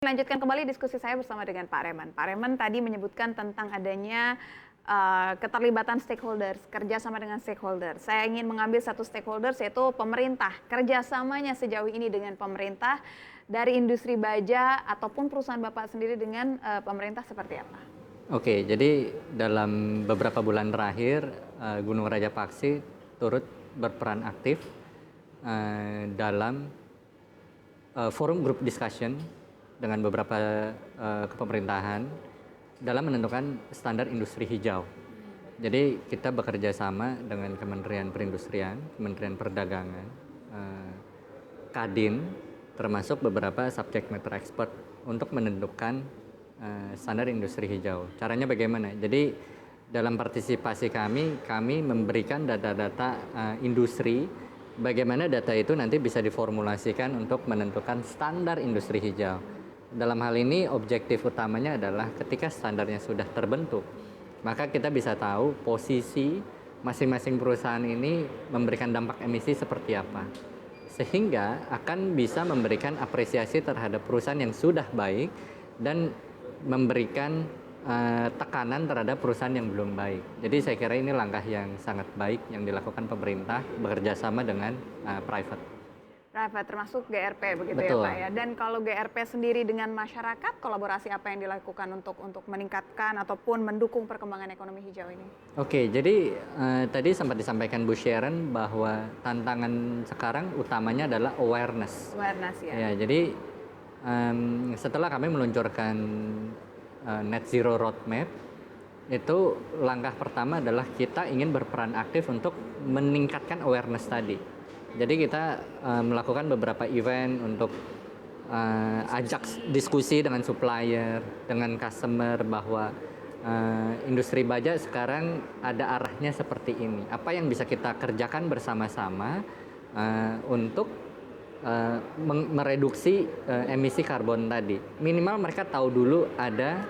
Lanjutkan kembali diskusi saya bersama dengan Pak Reman. Pak Reman tadi menyebutkan tentang adanya keterlibatan stakeholders, kerjasama dengan stakeholders. Saya ingin mengambil satu stakeholders yaitu pemerintah. Kerjasamanya sejauh ini dengan pemerintah dari industri baja ataupun perusahaan Bapak sendiri dengan pemerintah seperti apa? Oke, jadi dalam beberapa bulan terakhir Gunung Raja Paksi turut berperan aktif dalam forum group discussion dengan beberapa kepemerintahan dalam menentukan standar industri hijau. Jadi kita bekerja sama dengan Kementerian Perindustrian, Kementerian Perdagangan, Kadin, termasuk beberapa subject matter expert untuk menentukan standar industri hijau. Caranya bagaimana? Jadi dalam partisipasi kami memberikan data-data industri, bagaimana data itu nanti bisa diformulasikan untuk menentukan standar industri hijau. Dalam hal ini objektif utamanya adalah ketika standarnya sudah terbentuk, maka kita bisa tahu posisi masing-masing perusahaan ini memberikan dampak emisi seperti apa. Sehingga akan bisa memberikan apresiasi terhadap perusahaan yang sudah baik dan memberikan tekanan terhadap perusahaan yang belum baik. Jadi saya kira ini langkah yang sangat baik yang dilakukan pemerintah bekerja sama dengan private Termasuk GRP begitu. Betul. Ya Pak ya. Dan kalau GRP sendiri dengan masyarakat, kolaborasi apa yang dilakukan untuk meningkatkan ataupun mendukung perkembangan ekonomi hijau ini? Oke, jadi tadi sempat disampaikan Bu Sharon bahwa tantangan sekarang utamanya adalah awareness. Awareness ya. Ya, jadi setelah kami meluncurkan Net Zero Roadmap, itu langkah pertama adalah kita ingin berperan aktif untuk meningkatkan awareness tadi. Jadi kita melakukan beberapa event untuk ajak diskusi dengan supplier, dengan customer bahwa industri baja sekarang ada arahnya seperti ini. Apa yang bisa kita kerjakan bersama-sama untuk mereduksi emisi karbon tadi. Minimal mereka tahu dulu ada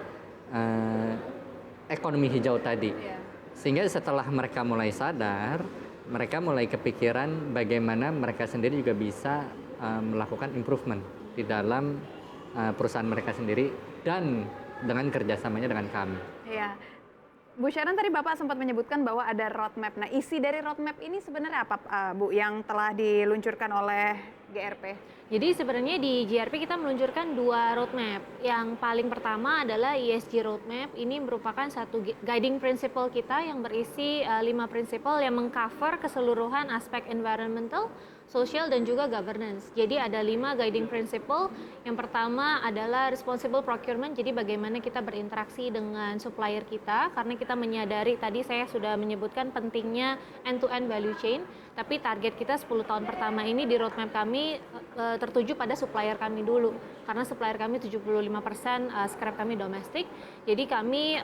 ekonomi hijau tadi. Sehingga setelah mereka mulai sadar, mereka mulai kepikiran bagaimana mereka sendiri juga bisa melakukan improvement di dalam perusahaan mereka sendiri dan dengan kerjasamanya dengan kami. Iya. Bu Sharon tadi Bapak sempat menyebutkan bahwa ada roadmap. Nah, isi dari roadmap ini sebenarnya apa, Bu, yang telah diluncurkan oleh GRP? Jadi sebenarnya di GRP kita meluncurkan 2 roadmap. Yang paling pertama adalah ESG roadmap. Ini merupakan satu guiding principle kita yang berisi 5 prinsipal yang mengcover keseluruhan aspek environmental, social, dan juga governance. Jadi ada 5 guiding principle. Yang pertama adalah responsible procurement. Jadi bagaimana kita berinteraksi dengan supplier kita, karena kita menyadari tadi saya sudah menyebutkan pentingnya end-to-end value chain. Tapi target kita 10 tahun pertama ini di roadmap kami tertuju pada supplier kami dulu. Karena supplier kami 75% scrap kami domestik. Jadi kami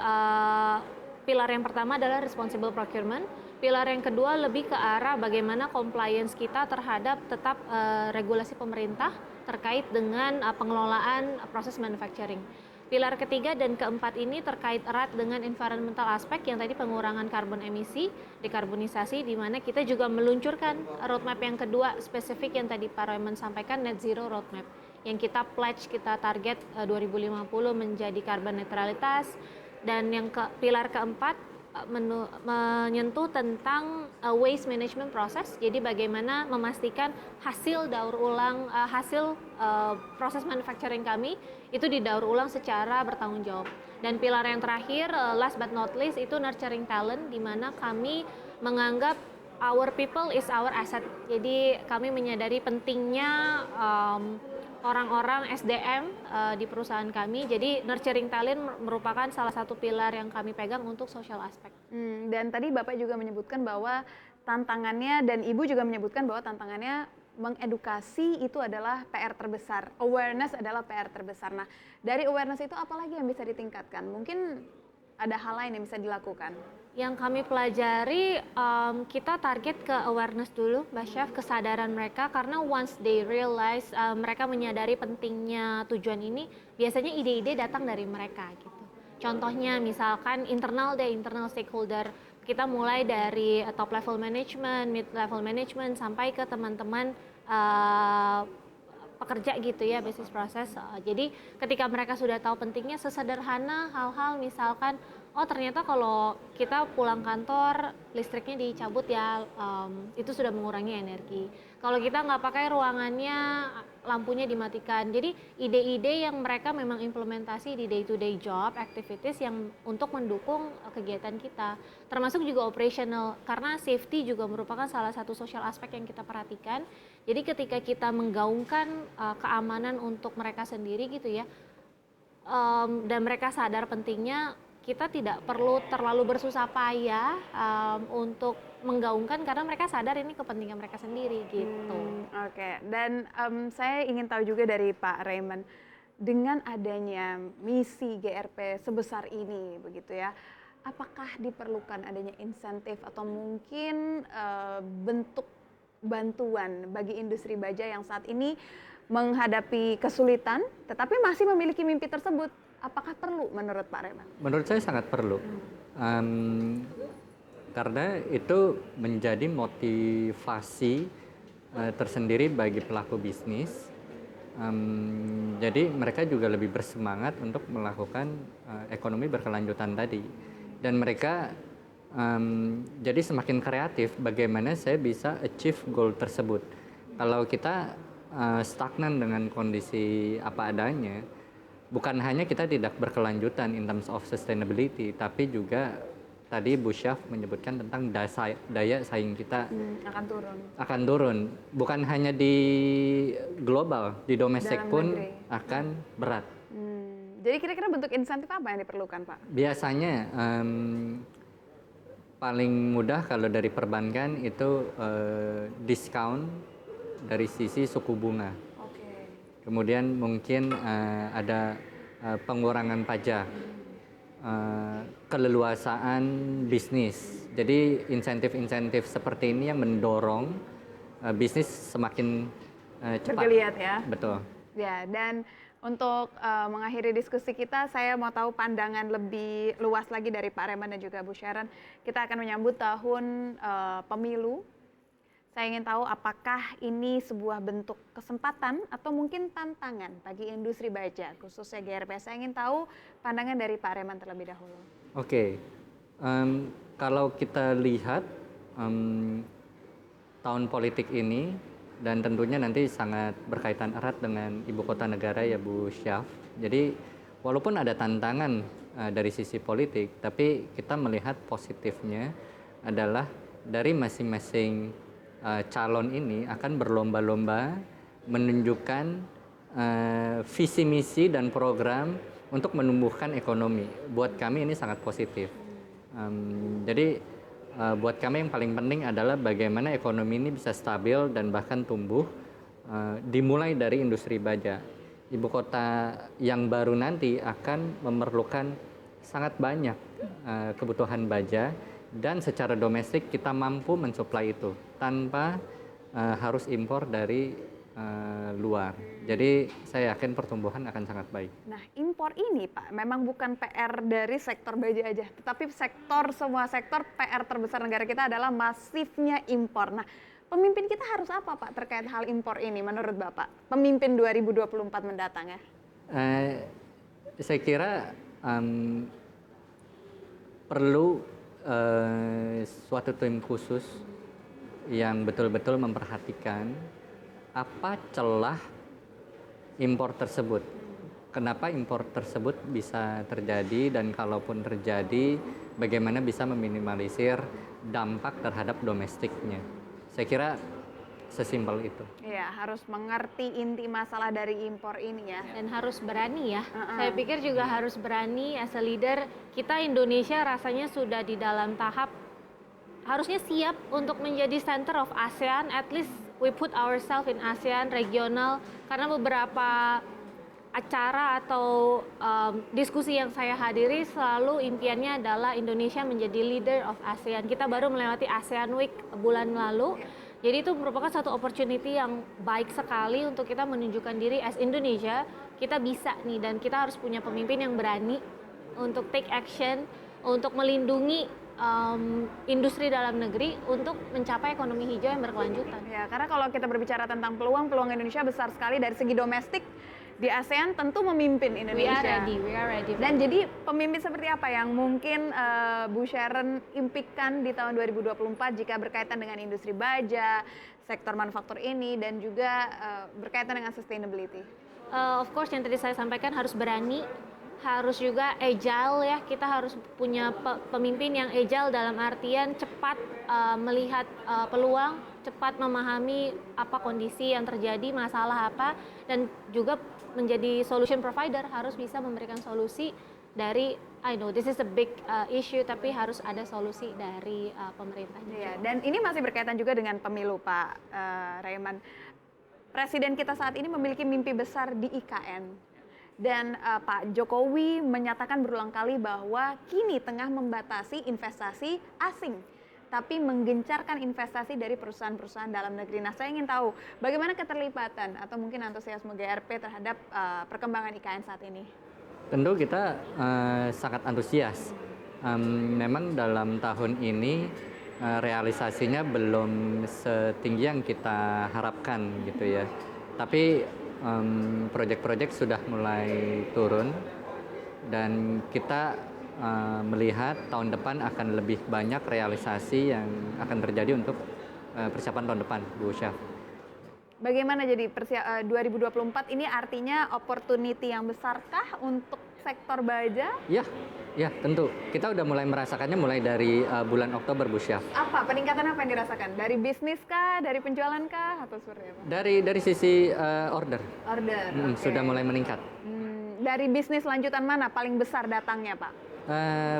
pilar yang pertama adalah responsible procurement. Pilar yang kedua lebih ke arah bagaimana compliance kita terhadap tetap regulasi pemerintah terkait dengan pengelolaan proses manufacturing. Pilar ketiga dan keempat ini terkait erat dengan environmental aspek yang tadi pengurangan karbon emisi, dekarbonisasi, di mana kita juga meluncurkan roadmap yang kedua spesifik yang tadi Pak Raymond sampaikan, Net Zero Roadmap, yang kita pledge, kita target 2050 menjadi karbon netralitas. Dan yang pilar keempat menyentuh tentang waste management process. Jadi bagaimana memastikan hasil daur ulang, proses manufacturing kami itu didaur ulang secara bertanggung jawab. Dan pilar yang terakhir, last but not least, itu nurturing talent, di mana kami menganggap our people is our asset. Jadi kami menyadari pentingnya orang-orang SDM di perusahaan kami. Jadi nurturing talent merupakan salah satu pilar yang kami pegang untuk social aspect. Dan tadi Bapak juga menyebutkan bahwa tantangannya, dan Ibu juga menyebutkan bahwa tantangannya mengedukasi itu adalah PR terbesar. Awareness adalah PR terbesar. Nah, dari awareness itu apa lagi yang bisa ditingkatkan? Mungkin ada hal lain yang bisa dilakukan. Yang kami pelajari, kita target ke awareness dulu, Mbak Chef, kesadaran mereka, karena once they realize, mereka menyadari pentingnya tujuan ini, biasanya ide-ide datang dari mereka gitu. Contohnya misalkan internal stakeholder, kita mulai dari top level management, mid level management, sampai ke teman-teman pekerja gitu ya, bisnis proses. Jadi ketika mereka sudah tahu pentingnya, sesederhana hal-hal misalkan, oh ternyata kalau kita pulang kantor listriknya dicabut ya, itu sudah mengurangi energi. Kalau kita nggak pakai ruangannya, lampunya dimatikan. Jadi ide-ide yang mereka memang implementasi di day-to-day job, activities yang untuk mendukung kegiatan kita. Termasuk juga operational, karena safety juga merupakan salah satu social aspek yang kita perhatikan. Jadi ketika kita menggaungkan keamanan untuk mereka sendiri gitu ya, dan mereka sadar pentingnya, kita tidak perlu terlalu bersusah payah untuk menggaungkan, karena mereka sadar ini kepentingan mereka sendiri gitu. Oke. Dan saya ingin tahu juga dari Pak Raymond, dengan adanya misi GRP sebesar ini begitu ya, apakah diperlukan adanya insentif atau mungkin bentuk bantuan bagi industri baja yang saat ini menghadapi kesulitan tetapi masih memiliki mimpi tersebut? Apakah perlu menurut Pak Raymond? Menurut saya sangat perlu. Karena itu menjadi motivasi tersendiri bagi pelaku bisnis. Jadi mereka juga lebih bersemangat untuk melakukan ekonomi berkelanjutan tadi. Dan mereka jadi semakin kreatif bagaimana saya bisa achieve goal tersebut. Kalau kita stagnan dengan kondisi apa adanya, bukan hanya kita tidak berkelanjutan in terms of sustainability, tapi juga tadi Bu Syaf menyebutkan tentang daya saing kita akan turun. Bukan hanya di global, di domestik pun akan berat. Jadi kira-kira bentuk insentif apa yang diperlukan, Pak? Biasanya paling mudah kalau dari perbankan itu diskon dari sisi suku bunga. Kemudian mungkin ada pengurangan pajak, keleluasaan bisnis. Jadi insentif-insentif seperti ini yang mendorong bisnis semakin cepat. Bergeliat ya. Betul. Ya, dan untuk mengakhiri diskusi kita, saya mau tahu pandangan lebih luas lagi dari Pak Raymond dan juga Bu Sharon. Kita akan menyambut tahun pemilu. Saya ingin tahu apakah ini sebuah bentuk kesempatan atau mungkin tantangan bagi industri baja, khususnya GRP. Saya ingin tahu pandangan dari Pak Raymond terlebih dahulu. Oke, kalau kita lihat tahun politik ini, dan tentunya nanti sangat berkaitan erat dengan ibu kota negara ya Bu Syaf. Jadi walaupun ada tantangan dari sisi politik, tapi kita melihat positifnya adalah dari masing-masing calon ini akan berlomba-lomba menunjukkan visi misi dan program untuk menumbuhkan ekonomi. Buat kami ini sangat positif. Jadi buat kami yang paling penting adalah bagaimana ekonomi ini bisa stabil dan bahkan tumbuh, dimulai dari industri baja. Ibu kota yang baru nanti akan memerlukan sangat banyak kebutuhan baja, dan secara domestik kita mampu mensuplai itu tanpa harus impor dari luar. Jadi saya yakin pertumbuhan akan sangat baik. Nah, impor ini Pak memang bukan PR dari sektor baja aja, tetapi semua sektor PR terbesar negara kita adalah masifnya impor. Nah, pemimpin kita harus apa Pak terkait hal impor ini menurut Bapak? Pemimpin 2024 mendatang ya? Saya kira perlu suatu tim khusus yang betul-betul memperhatikan apa celah impor tersebut. Kenapa impor tersebut bisa terjadi, dan kalaupun terjadi bagaimana bisa meminimalisir dampak terhadap domestiknya. Saya kira sesimpel itu. Iya, harus mengerti inti masalah dari impor ini ya. Dan harus berani ya. Saya pikir juga harus berani as a leader. Kita Indonesia rasanya sudah di dalam tahap harusnya siap untuk menjadi center of ASEAN. At least we put ourselves in ASEAN regional, karena beberapa acara atau diskusi yang saya hadiri selalu impiannya adalah Indonesia menjadi leader of ASEAN. Kita baru melewati ASEAN Week bulan lalu. Jadi itu merupakan satu opportunity yang baik sekali untuk kita menunjukkan diri as Indonesia, kita bisa nih, dan kita harus punya pemimpin yang berani untuk take action, untuk melindungi industri dalam negeri untuk mencapai ekonomi hijau yang berkelanjutan. Ya, karena kalau kita berbicara tentang peluang Indonesia besar sekali dari segi domestik. Di ASEAN tentu memimpin Indonesia. We are ready. Dan jadi pemimpin seperti apa yang mungkin Bu Sharon impikan di tahun 2024 jika berkaitan dengan industri baja, sektor manufaktur ini, dan juga berkaitan dengan sustainability? Of course yang tadi saya sampaikan harus berani, harus juga agile ya. Kita harus punya pemimpin yang agile dalam artian cepat melihat peluang, cepat memahami apa kondisi yang terjadi, masalah apa, dan juga menjadi solution provider, harus bisa memberikan solusi dari I know this is a big issue, tapi harus ada solusi dari pemerintahnya. Iya, dan ini masih berkaitan juga dengan pemilu, Pak Rayman. Presiden kita saat ini memiliki mimpi besar di IKN. Dan Pak Jokowi menyatakan berulang kali bahwa kini tengah membatasi investasi asing, tapi menggencarkan investasi dari perusahaan-perusahaan dalam negeri. Nah, saya ingin tahu bagaimana keterlibatan atau mungkin antusiasme GRP terhadap perkembangan IKN saat ini. Tentu kita sangat antusias. Memang dalam tahun ini realisasinya belum setinggi yang kita harapkan gitu ya. Tapi proyek-proyek sudah mulai turun dan kita melihat tahun depan akan lebih banyak realisasi yang akan terjadi untuk persiapan tahun depan, Bu Syaf. Bagaimana jadi 2024 ini artinya opportunity yang besarkah untuk sektor baja? Ya tentu. Kita udah mulai merasakannya mulai dari bulan Oktober, Bu Syaf. Apa peningkatan apa yang dirasakan? Dari bisnis kah, dari penjualan kah, atau seperti apa? Dari sisi order. Order. Okay. Sudah mulai meningkat. Dari bisnis lanjutan mana paling besar datangnya, Pak?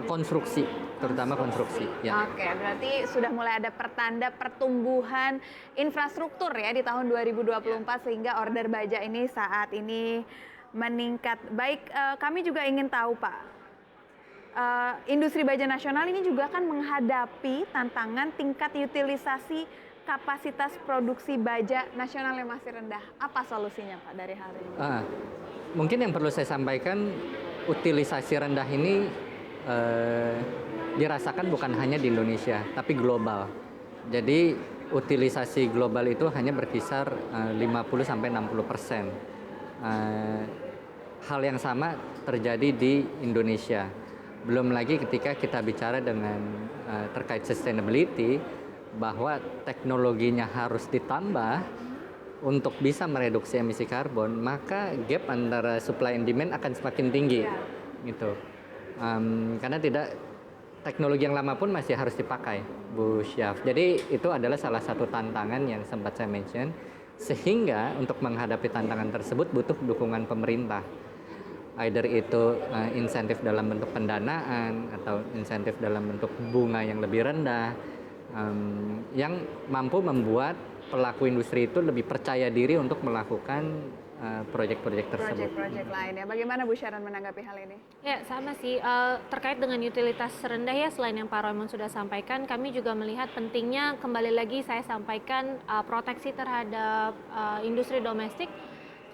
Konstruksi, terutama konstruksi. Ya. Oke, berarti sudah mulai ada pertanda pertumbuhan infrastruktur ya di tahun 2024 sehingga order baja ini saat ini meningkat. Baik, kami juga ingin tahu Pak, industri baja nasional ini juga akan menghadapi tantangan tingkat utilisasi kapasitas produksi baja nasional yang masih rendah. Apa solusinya Pak dari hal ini? Mungkin yang perlu saya sampaikan, utilisasi rendah ini dirasakan bukan hanya di Indonesia, tapi global. Jadi utilisasi global itu hanya berkisar 50-60%. Hal yang sama terjadi di Indonesia. Belum lagi ketika kita bicara dengan terkait sustainability, bahwa teknologinya harus ditambah untuk bisa mereduksi emisi karbon, maka gap antara supply and demand akan semakin tinggi, gitu. Karena teknologi yang lama pun masih harus dipakai, Bu Syaf. Jadi itu adalah salah satu tantangan yang sempat saya mention, sehingga untuk menghadapi tantangan tersebut butuh dukungan pemerintah. Either itu insentif dalam bentuk pendanaan atau insentif dalam bentuk bunga yang lebih rendah, yang mampu membuat pelaku industri itu lebih percaya diri untuk melakukan proyek-proyek tersebut. Proyek-proyek lain ya. Bagaimana Bu Sharon menanggapi hal ini? Ya sama sih, terkait dengan utilitas rendah ya, selain yang Pak Raymond sudah sampaikan, kami juga melihat pentingnya, kembali lagi saya sampaikan, proteksi terhadap industri domestik,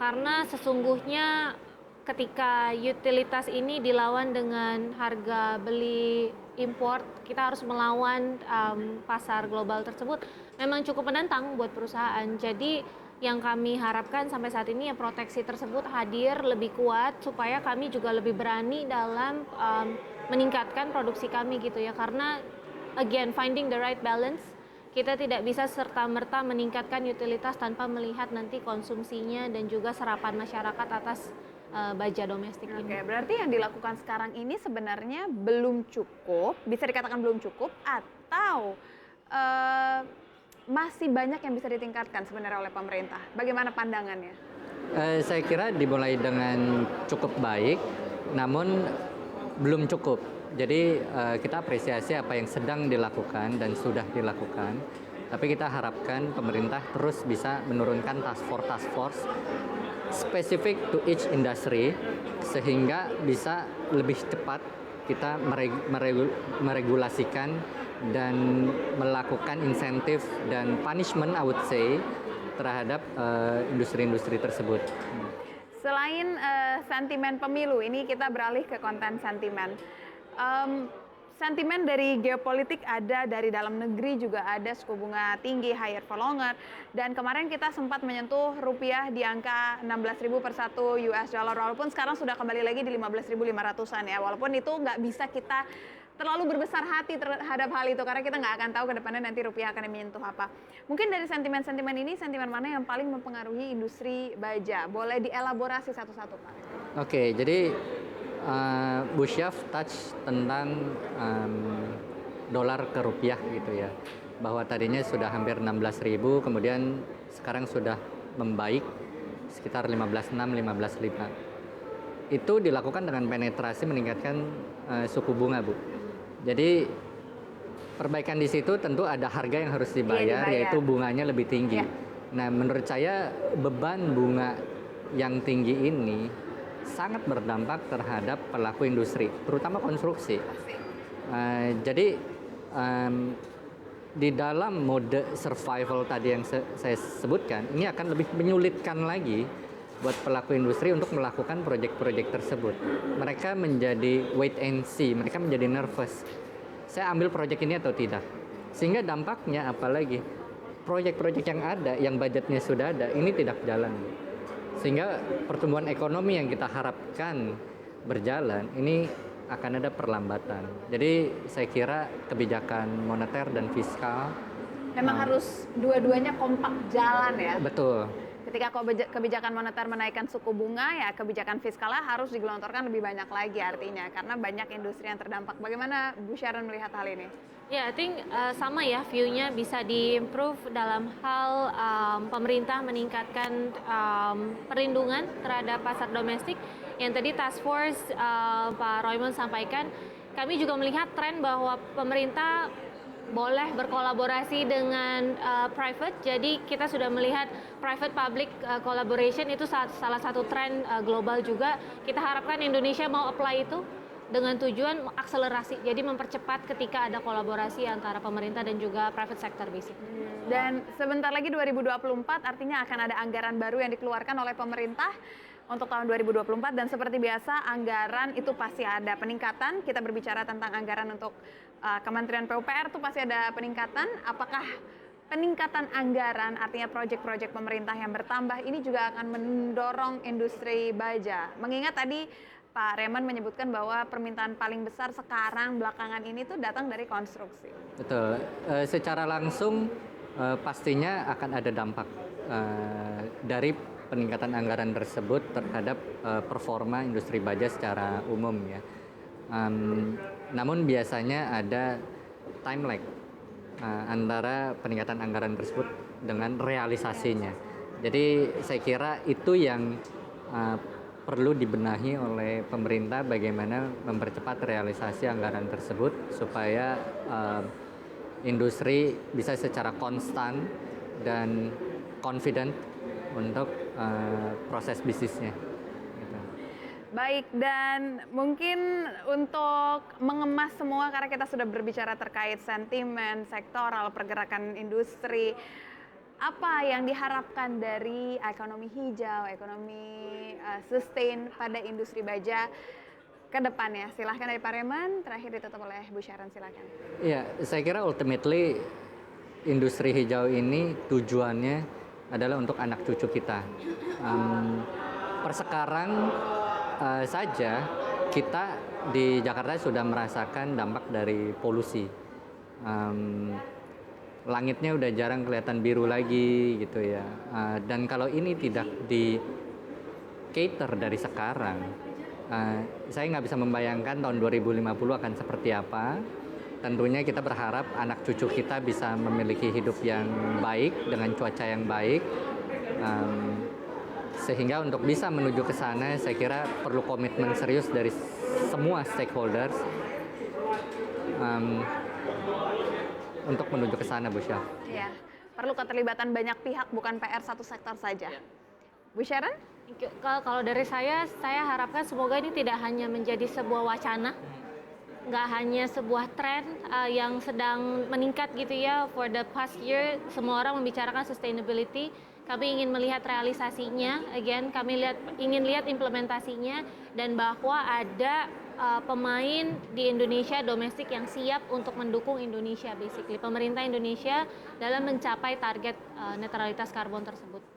karena sesungguhnya ketika utilitas ini dilawan dengan harga beli import, kita harus melawan pasar global tersebut, memang cukup menantang buat perusahaan. Jadi yang kami harapkan sampai saat ini ya proteksi tersebut hadir lebih kuat supaya kami juga lebih berani dalam meningkatkan produksi kami gitu ya, karena again finding the right balance, kita tidak bisa serta-merta meningkatkan utilitas tanpa melihat nanti konsumsinya dan juga serapan masyarakat atas baja domestik ini. Oke, berarti yang dilakukan sekarang ini sebenarnya belum cukup, bisa dikatakan belum cukup, atau masih banyak yang bisa ditingkatkan sebenarnya oleh pemerintah. Bagaimana pandangannya? Saya kira dimulai dengan cukup baik, namun belum cukup. Jadi kita apresiasi apa yang sedang dilakukan dan sudah dilakukan. Tapi kita harapkan pemerintah terus bisa menurunkan task force spesifik to each industry, sehingga bisa lebih cepat kita meregulasikan dan melakukan insentif dan punishment, I would say, terhadap industri-industri tersebut. Selain sentimen pemilu, ini kita beralih ke konten sentimen. sentimen dari geopolitik ada, dari dalam negeri juga ada, suku bunga tinggi, higher for longer. Dan kemarin kita sempat menyentuh rupiah di angka 16.000 per 1 US dollar, walaupun sekarang sudah kembali lagi di 15.500-an ya. Walaupun itu nggak bisa kita terlalu berbesar hati terhadap hal itu, karena kita nggak akan tahu ke depannya nanti rupiah akan menyentuh apa. Mungkin dari sentimen-sentimen ini, sentimen mana yang paling mempengaruhi industri baja? Boleh dielaborasi satu-satu, Pak? Oke, jadi Bu Syaf touch tentang dolar ke rupiah gitu ya, bahwa tadinya sudah hampir 16.000, kemudian sekarang sudah membaik sekitar 15.6, 15.5. Itu dilakukan dengan penetrasi meningkatkan suku bunga, Bu. Jadi perbaikan di situ tentu ada harga yang harus dibayar, yaitu bunganya lebih tinggi. Nah, menurut saya beban bunga yang tinggi ini sangat berdampak terhadap pelaku industri, terutama konstruksi. Jadi di dalam mode survival tadi yang saya sebutkan, ini akan lebih menyulitkan lagi buat pelaku industri untuk melakukan proyek-proyek tersebut. Mereka menjadi wait and see, mereka menjadi nervous. Saya ambil proyek ini atau tidak? Sehingga dampaknya apalagi proyek-proyek yang ada, yang budgetnya sudah ada, ini tidak jalan. Sehingga pertumbuhan ekonomi yang kita harapkan berjalan, ini akan ada perlambatan. Jadi saya kira kebijakan moneter dan fiskal memang harus dua-duanya kompak jalan ya. Betul. Ketika kebijakan moneter menaikkan suku bunga, ya kebijakan fiskalnya harus digelontorkan lebih banyak lagi artinya, karena banyak industri yang terdampak. Bagaimana Bu Sharon melihat hal ini? Ya, I think sama ya, view-nya bisa di-improve dalam hal pemerintah meningkatkan perlindungan terhadap pasar domestik. Yang tadi Task Force Pak Roymond sampaikan, kami juga melihat tren bahwa pemerintah boleh berkolaborasi dengan private. Jadi kita sudah melihat private-public collaboration itu salah satu tren global juga. Kita harapkan Indonesia mau apply itu dengan tujuan akselerasi, jadi mempercepat ketika ada kolaborasi antara pemerintah dan juga private sector basic. Dan sebentar lagi 2024 artinya akan ada anggaran baru yang dikeluarkan oleh pemerintah untuk tahun 2024, dan seperti biasa anggaran itu pasti ada peningkatan. Kita berbicara tentang anggaran untuk Kementerian PUPR itu pasti ada peningkatan. Apakah peningkatan anggaran artinya proyek-proyek pemerintah yang bertambah ini juga akan mendorong industri baja? Mengingat tadi Pak Raymond menyebutkan bahwa permintaan paling besar sekarang belakangan ini tuh datang dari konstruksi. Betul. Secara langsung pastinya akan ada dampak dari peningkatan anggaran tersebut terhadap performa industri baja secara umum ya. Namun biasanya ada time lag antara peningkatan anggaran tersebut dengan realisasinya. Jadi saya kira itu yang perlu dibenahi oleh pemerintah, bagaimana mempercepat realisasi anggaran tersebut supaya industri bisa secara konstan dan confident untuk proses bisnisnya. Gitu. Baik, dan mungkin untuk mengemas semua, karena kita sudah berbicara terkait sentimen sektoral, pergerakan industri, apa yang diharapkan dari ekonomi hijau, ekonomi sustain pada industri baja ke depannya? Silahkan dari Pak Raymond, terakhir ditutup oleh Bu Sharon, silahkan. Iya, saya kira ultimately industri hijau ini tujuannya adalah untuk anak cucu kita. Per sekarang saja kita di Jakarta sudah merasakan dampak dari polusi. Langitnya udah jarang kelihatan biru lagi gitu ya. Dan kalau ini tidak di cater dari sekarang, saya nggak bisa membayangkan tahun 2050 akan seperti apa. Tentunya kita berharap anak cucu kita bisa memiliki hidup yang baik dengan cuaca yang baik. Sehingga untuk bisa menuju ke sana, saya kira perlu komitmen serius dari semua stakeholders untuk menuju ke sana, Bu Syaf. Ya, perlu keterlibatan banyak pihak, bukan PR satu sektor saja. Bu Sharon? Kalau dari saya harapkan semoga ini tidak hanya menjadi sebuah wacana, nggak hanya sebuah tren yang sedang meningkat gitu ya. For the past year, semua orang membicarakan sustainability. Kami ingin melihat realisasinya, again kami ingin lihat implementasinya, dan bahwa ada pemain di Indonesia domestik yang siap untuk mendukung Indonesia, basically pemerintah Indonesia dalam mencapai target netralitas karbon tersebut.